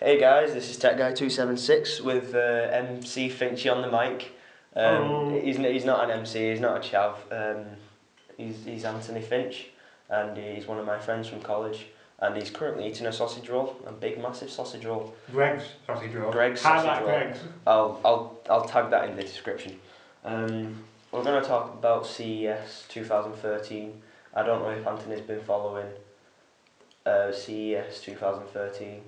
Hey guys, this is techguy276 with MC Finchy on the mic. He's not an MC, he's not a chav. He's Anthony Finch, and he's one of my friends from college. And he's currently eating a sausage roll, a big, massive sausage roll. Greg's sausage roll. Greg's sausage roll. Greg's. I'll tag that in the description. We're going to talk about CES 2013. I don't know if Anthony's been following CES 2013.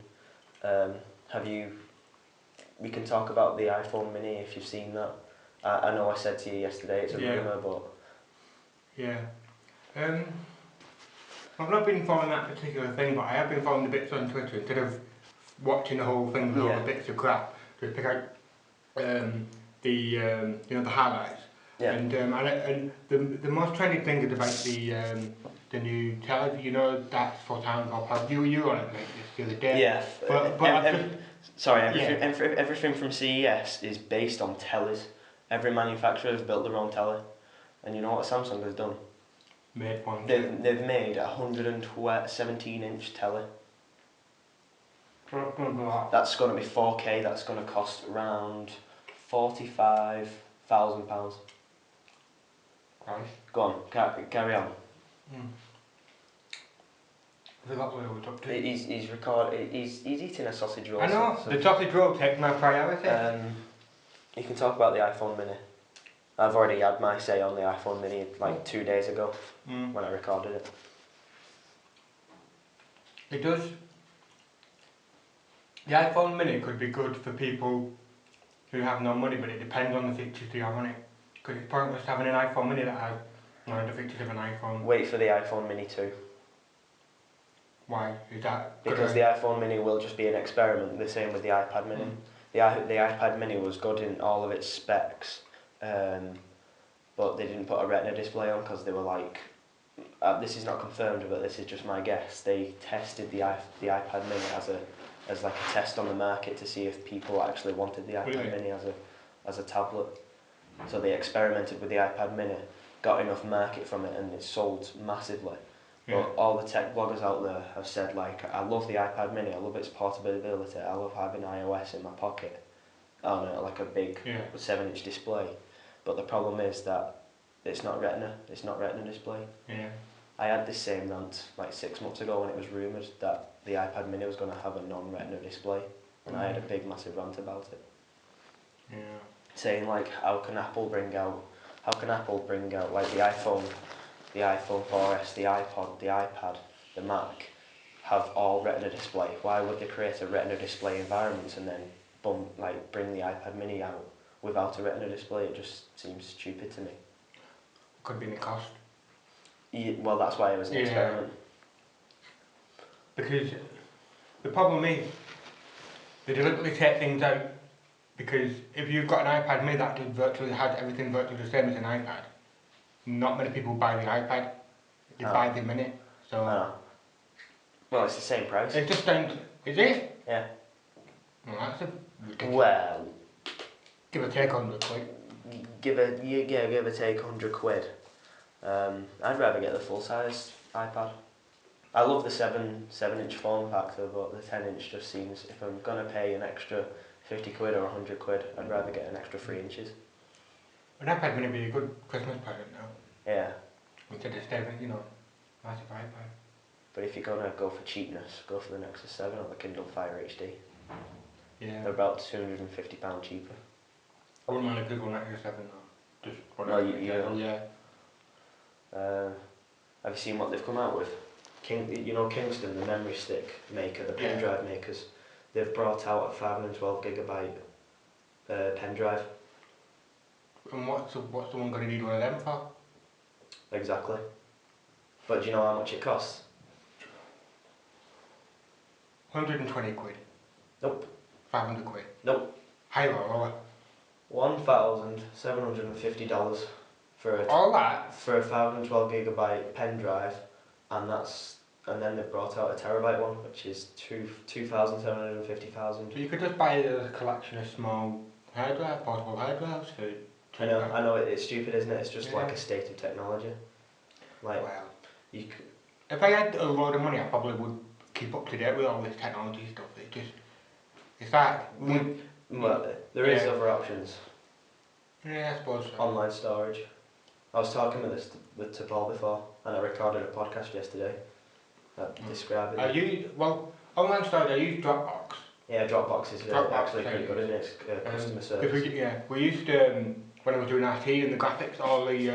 We can talk about the iPhone Mini if you've seen that. I know I said to you yesterday it's a rumour, but... Yeah. I've not been following that particular thing, but I have been following the bits on Twitter instead of watching the whole thing with all the bits of crap. Just pick out the highlights. Yeah. And the most trendy thing is about the new television, that's for town hall pad. You were on it, mate, the other day. Yeah. But everything from CES is based on tellies. Every manufacturer has built their own telly. And you know what Samsung has done? Made one. They've made a 117-inch telly. That's going to be 4K, that's going to cost around £45,000. Right. Go on, carry on. I forgot what I was up to. He's eating a sausage roll. I know, the sausage roll takes my priority. You can talk about the iPhone Mini. I've already had my say on the iPhone Mini like 2 days ago when I recorded it. It does. The iPhone Mini could be good for people who have no money, but it depends on the features you have on it. Because it's pointless having an iPhone Mini that has the features of an iPhone. Wait for the iPhone Mini 2. Why? Is that because the iPhone Mini will just be an experiment, the same with the iPad Mini. The iPad Mini was good in all of its specs, but they didn't put a Retina display on because they were like, this is not confirmed, but this is just my guess, they tested the iPad Mini as like a test on the market to see if people actually wanted the iPad Mini as a tablet. So they experimented with the iPad Mini, got enough market from it, and it sold massively. Yeah. But all the tech bloggers out there have said, like, I love the iPad Mini, I love its portability, I love having iOS in my pocket on like a big 7-inch display. But the problem is that it's not Retina display. Yeah. I had this same rant like 6 months ago when it was rumoured that the iPad Mini was going to have a non-Retina display, and I had a big massive rant about it. Yeah. Saying like, how can Apple bring out like the iPhone 4S, the iPod, the iPad, the Mac have all Retina display? Why would they create a Retina display environment and then bring the iPad Mini out without a Retina display? It just seems stupid to me. Could be the cost. Yeah, well, that's why it was an experiment. Because the problem is they deliberately take things out, because if you've got an iPad Mini that had everything virtually the same as an iPad, not many people buy the iPad, they buy the Mini. So well, it's the same price. It's just down to, is it? Yeah. Well, that's a ridiculous. Well, give or take £100. Give or take £100. I'd rather get the full size iPad. I love the 7-inch form factor, but the 10-inch just seems, if I'm gonna pay an extra £50 or £100, I'd rather get an extra 3 inches. An iPad Mini would be a good Christmas present now. Yeah. Instead of massive iPad. But if you're gonna go for cheapness, go for the Nexus 7 or the Kindle Fire HD. Yeah. They're about £250 cheaper. I wouldn't mind a Google Nexus 7 though. Just whatever. Have you seen what they've come out with? Kingston, the memory stick maker, the pen drive makers, they've brought out a 512GB pen drive. And what's the one going to need one of them for? Exactly. But do you know how much it costs? 120 quid. Nope. 500 quid. Nope. Higher or lower? $1,750 for all that for a 512GB pen drive, and then they've brought out a terabyte one, which is £2,750. So you could just buy a collection of small portable hard drives for. I know, it's stupid, isn't it? It's just like a state of technology. Like, well, if I had a load of money, I probably would keep up to date with all this technology stuff. It just, It's like, Well, there is Yeah. other options. yeah, I suppose so. Online storage. I was talking to Paul before, and I recorded a podcast yesterday describing I it. use, well, online storage, I use Dropbox. Yeah, Dropbox is Dropbox, actually pretty good in its customer service. We used, when I was doing IT and the graphics, all the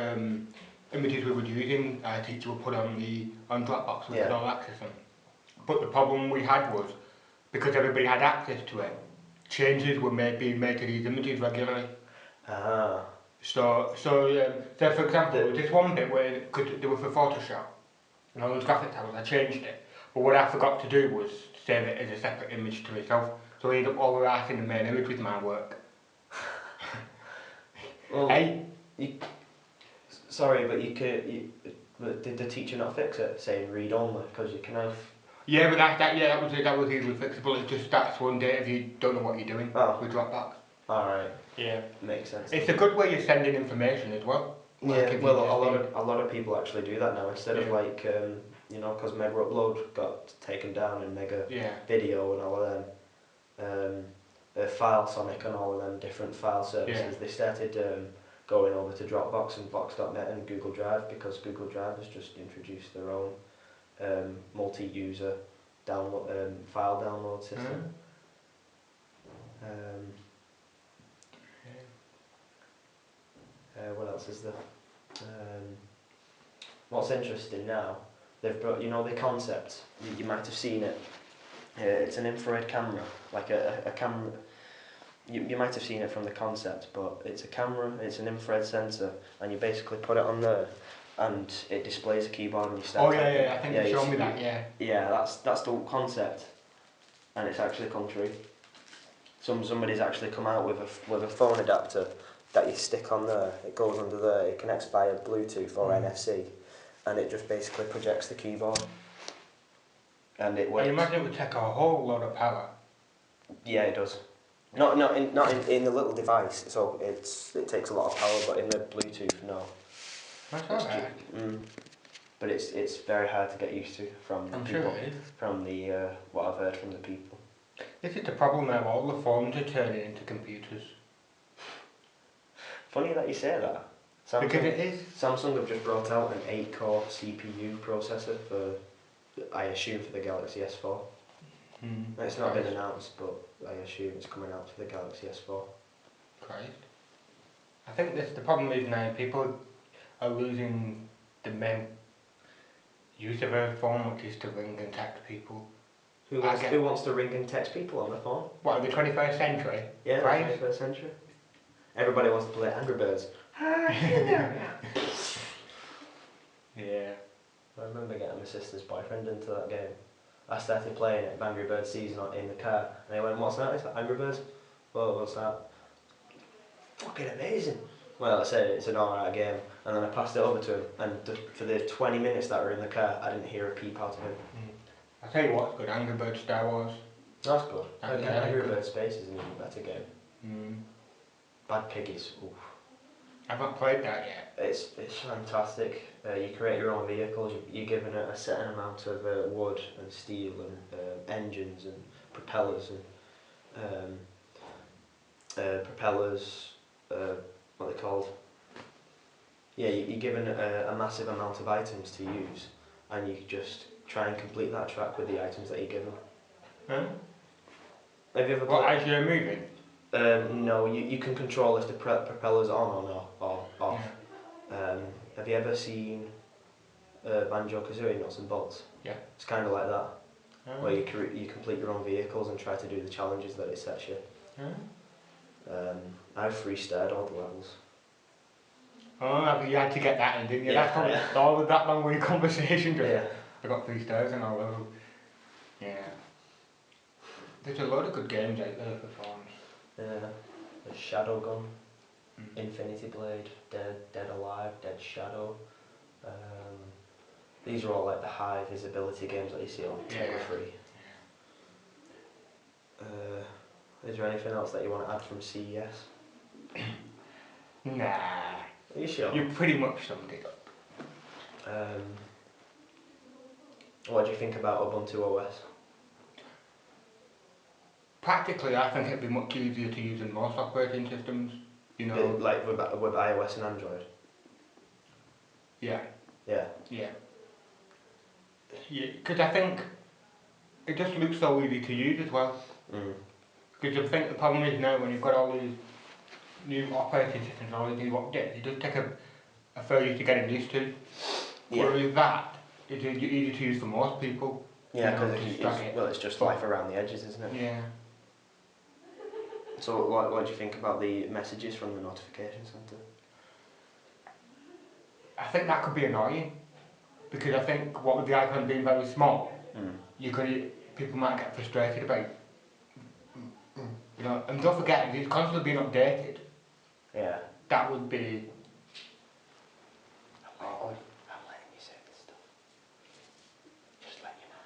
images we were using, our teacher would put on Dropbox and we could all access them. But the problem we had was, because everybody had access to it, changes were being made to these images regularly. Ah. So for example, there was this one bit where, because they were for Photoshop, and all those graphic tables, I changed it. But what I forgot to do was save it as a separate image to myself. So I ended up overwriting the main image with my work. Well, Hey? Sorry, but did the teacher not fix it, saying read only? Because you can have... Yeah, but that was easily fixable. It's just that's one day if you don't know what you're doing with Dropbox. Alright. Yeah. Makes sense. It's a good way of sending information as well. Yeah, well, a lot of people actually do that now, instead of like, because Mega Upload got taken down and Mega Video and all of them, File Sonic and all of them different file services, they started going over to Dropbox and Box.net and Google Drive, because Google Drive has just introduced their own multi-user file download system. What else is there? What's interesting now, they've brought, the concept, you might have seen it, it's an infrared camera, like a camera, you might have seen it from the concept, but it's a camera, it's an infrared sensor, and you basically put it on there, and it displays a keyboard and you start typing. I think you showed me that, Yeah, that's the concept, and it's actually come true. Somebody's actually come out with a phone adapter that you stick on there, it goes under there, it connects via Bluetooth or NFC, and it just basically projects the keyboard. And it works. I imagine it would take a whole lot of power. Yeah, it does. Not in the little device, so it takes a lot of power, but in the Bluetooth, no. That's alright. But it's very hard to get used to from the what I've heard from the people. This is the problem now, all the phones are turning into computers. Funny that you say that. Because it is. Samsung have just brought out an 8-core CPU processor for, I assume, for the Galaxy S4. It's not been announced, but I assume it's coming out for the Galaxy S4. Christ. I think the problem is now people are losing the main use of a phone, which is to ring and text people. Who wants to ring and text people on the phone? What, in the 21st century? Yeah, the 21st century. Everybody wants to play Angry Birds. Yeah. I remember getting my sister's boyfriend into that game. I started playing it, Angry Birds season, in the car, and he went, "What's that?" It's like, "Angry Birds." "Whoa, what's that?" "Fucking amazing." Well, I said it's an alright game, and then I passed it over to him, and for the 20 minutes that were in the car, I didn't hear a peep out of him. I'll tell you what's good, Angry Birds Star Wars. That's good. Angry Birds Space is an even better game. Bad Piggies, oof. I've not played that yet. It's fantastic. You create your own vehicles, you're given a certain amount of wood and steel and engines and propellers what they're called. Yeah, you're given a massive amount of items to use, and you just try and complete that track with the items that you're given. Have you ever as you're moving? No, you can control if the propeller's on or off. Have you ever seen Banjo-Kazooie Nuts and Bolts? Yeah. It's kind of like that, where you complete your own vehicles and try to do the challenges that it sets you. I've freestared all the levels. Oh, you had to get that in, didn't you? Yeah, That's probably all of that long with your conversation. Yeah. I got 3 stars and all of them. Yeah. There's a lot of good games out there for phones. Yeah. There's Shadowgun, Infinity Blade, Dead Alive, Dead Shadow. These are all like the high visibility games that you see on Free. Is there anything else that you want to add from CES? Nah. Are you sure? You pretty much summed it up. What do you think about Ubuntu OS? Practically, I think it'd be much easier to use than most operating systems. You know. Like with iOS and Android. Yeah. Yeah. Yeah. Yeah. Because I think it just looks so easy to use as well. Because I think the problem is now when you've got all these new operating systems, all these new updates, it does take a fair use to get used to. Yeah. Whereas that is easy to use for most people. Yeah, you know, because it's just life around the edges, isn't it? Yeah. So what do you think about the messages from the notification centre? I think that could be annoying. Because I think what with the icon being very small, people might get frustrated about. You know, and don't forget, if it's constantly being updated, Yeah. that would be. I'm letting you say this stuff. Just let you know.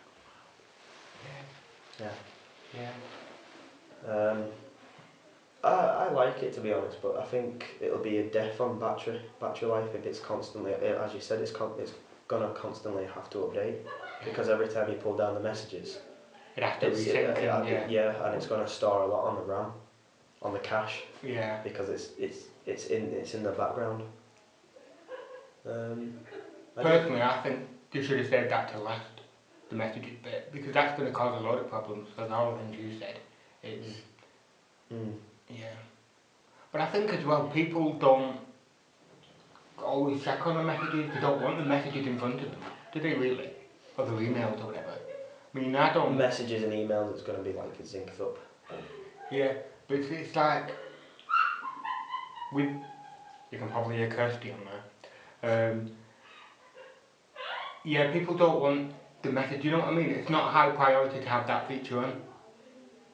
Yeah. Yeah. I like it, to be honest, but I think it'll be a death on battery life if it's constantly, as you said, it's gonna constantly have to update, because every time you pull down the messages, It has to resync. and it's gonna store a lot on the RAM, on the cache. Yeah. Because it's in the background. Personally, I think they should have saved that to last, the messages bit, because that's going to cause a lot of problems, as all the things you said. It's. Yeah. But I think as well, people don't always check on the messages, they don't want the messages in front of them, do they really? Or their emails or whatever. I mean, I don't. Messages and emails, it's going to be like a zinc up. Yeah, but it's like. You can probably hear Kirsty on there. Yeah, people don't want the message, do you know what I mean? It's not high priority to have that feature on.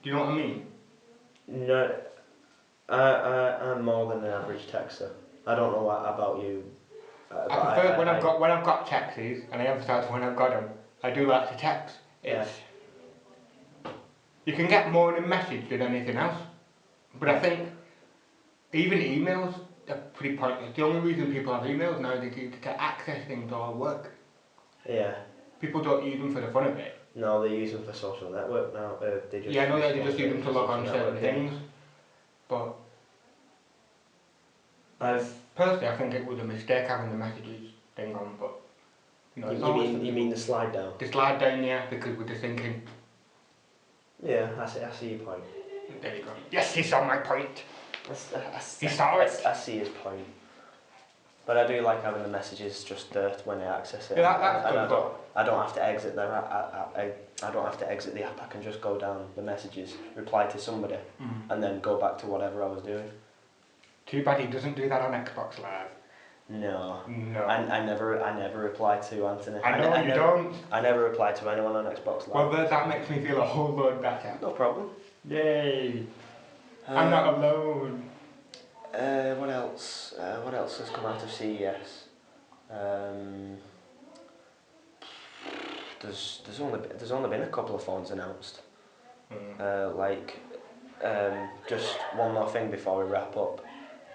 Do you know what I mean? No, I'm more than an average texter. I don't know what about you. I prefer when I've got texts, and I emphasise when I've got them. I do like to text. You can get more in a message than anything else. But I think even emails are pretty pointless. The only reason people have emails now is to access things or work. Yeah. People don't use them for the fun of it. No, they use them for social network now. They just they just use them to log on certain things. But personally, I think it was a mistake having the messages thing on. But you mean the slide down? The slide down, yeah, because we're just thinking. Yeah, I see your point. There you go. Yes, he saw my point. He saw it. I see his point. But I do like having the messages just when I access it. Yeah, that's and good. I don't have to exit the I don't have to exit the app. I can just go down the messages, reply to somebody, and then go back to whatever I was doing. Too bad he doesn't do that on Xbox Live. No. I never reply to Anthony. I know you don't. I never reply to anyone on Xbox Live. Well, that makes me feel a whole lot better. No problem. Yay! I'm not alone. What else? What else has come out of CES? There's only been a couple of phones announced. Just one more thing before we wrap up.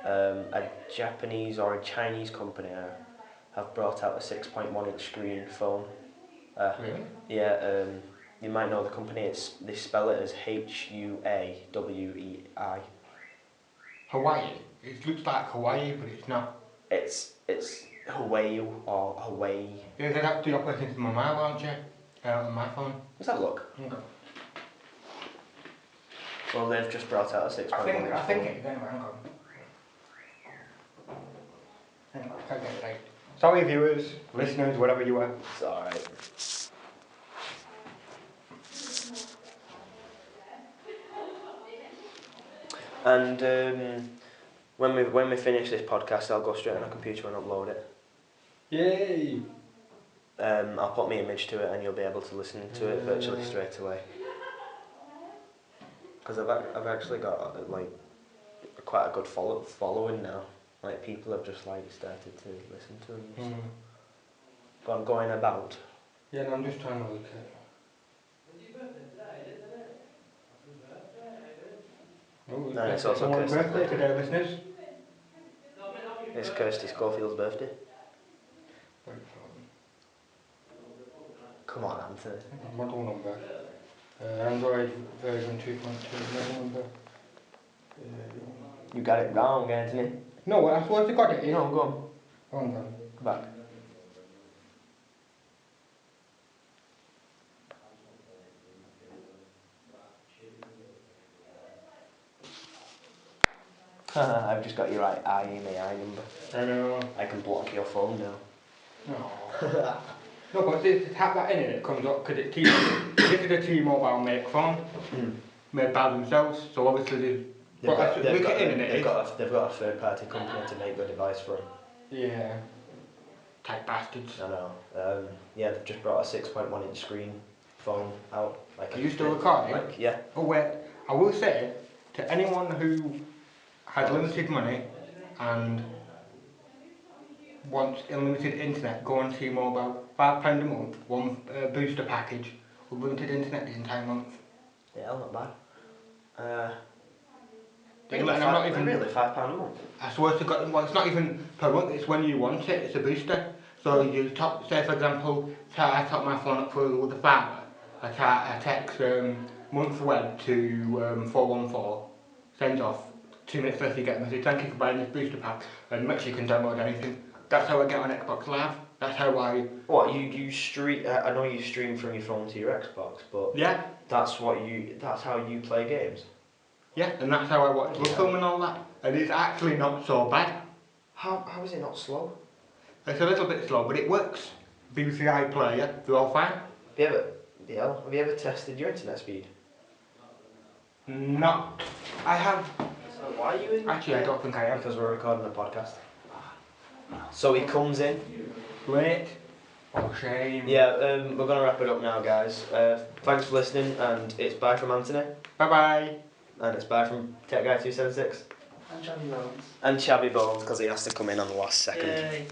A Japanese or a Chinese company have brought out a 6.1-inch screen phone. Really? Yeah. You might know the company. They spell it as HUAWEI. Hawaii. It looks like Hawaii, but it's not. It's Hawaii or Hawaii. Yeah, they're actually operating from my mobile, aren't you? On my phone. Let's have a look. Okay. Well, they've just brought out a 6.1-inch phone. I think it's anyway, hang on. I can't get it right. Sorry viewers, listeners, whatever you are. It's alright. And when we finish this podcast, I'll go straight on the computer and upload it. Yay! I'll put my image to it, and you'll be able to listen to it virtually straight away. Because I've actually got quite a good following now. Like people have just started to listen to them. But I'm going about. Yeah, no, I'm just trying to look at. Oh, And it's also someone's Kirsty's birthday today, listeners. It's Kirsty Schofield's birthday. Come on, Anthony. I'm not going on birthday. Android version 2.2, no number. You got it wrong, Anthony. No, I swear to God it is. No, go on. Go on, go on. Go back. I've just got your right IMEI number. I know. I can block your phone now. No. No, but to tap that in and it comes up because it's this is a T-Mobile make phone made by themselves. So obviously they've got a third party company to make the device for them. Yeah. Tight bastards. I know. Yeah, they've just brought a 6.1 inch screen phone out. Are you still recording? Yeah. Oh wait, I will say to anyone who has limited money and wants unlimited internet, go on T-Mobile. £5 a month, one booster package with limited internet the entire month. Yeah, not bad. And I'm not even really £5 a month. I swear to God, well, it's not even per month. It's when you want it. It's a booster. So you top, say for example, I top my phone up with the fibre. I text month web to 414, send off. 2 minutes later you get a message. Thank you for buying this booster pack, and make sure you can download anything. That's how I get on Xbox Live. That's how I. What you stream? I know you stream from your phone to your Xbox, but yeah, that's how you play games. Yeah, and that's how I watch the film and all that. And it's actually not so bad. How is it not slow? It's a little bit slow, but it works. BBC iPlayer, they're all fine. Have you ever tested your internet speed? Not. I have. So why are you in? Actually, I don't think I have. Because we're recording a podcast. So he comes in. Great. Oh, shame. Yeah, we're going to wrap it up now, guys. Thanks for listening, and it's bye from Anthony. Bye-bye. And it's bye from techguy276. And Johnny Bones. And Chabby Bones, because he has to come in on the last second. Yay.